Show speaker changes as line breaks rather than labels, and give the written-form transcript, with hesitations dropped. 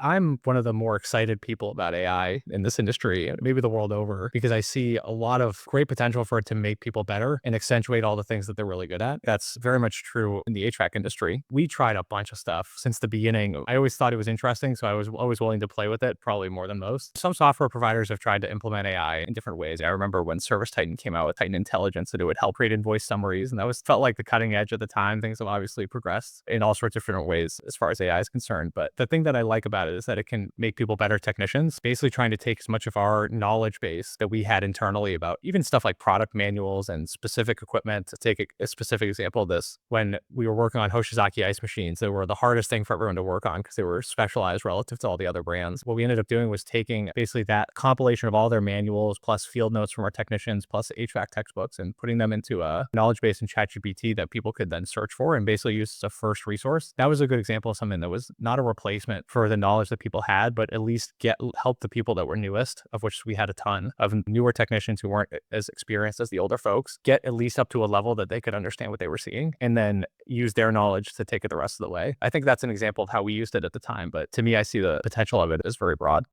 I'm one of the more excited people about AI in this industry, and maybe the world over, because I see a lot of great potential for it to make people better and accentuate all the things that they're really good at. That's very much true in the HVAC industry. We tried a bunch of stuff since the beginning. I always thought it was interesting, so I was always willing to play with it, probably more than most. Some software providers have tried to implement AI in different ways. I remember when Service Titan came out with Titan Intelligence, that it would help create invoice summaries, and that was felt like the cutting edge at the time. Things have obviously progressed in all sorts of different ways as far as AI is concerned. But the thing that I like about it is that it can make people better technicians, basically trying to take as much of our knowledge base that we had internally about even stuff like product manuals and specific equipment. To take a specific example of this, when we were working on Hoshizaki ice machines, they were the hardest thing for everyone to work on because they were specialized relative to all the other brands. What we ended up doing was taking basically that compilation of all their manuals plus field notes from our technicians plus HVAC textbooks and putting them into a knowledge base in ChatGPT that people could then search for and basically use as a first resource. That was a good example of something that was not a replacement for the knowledge that people had, but at least help the people that were newest, of which we had a ton of newer technicians who weren't as experienced as the older folks, get at least up to a level that they could understand what they were seeing and then use their knowledge to take it the rest of the way. I think that's an example of how we used it at the time, but to me, I see the potential of it as very broad.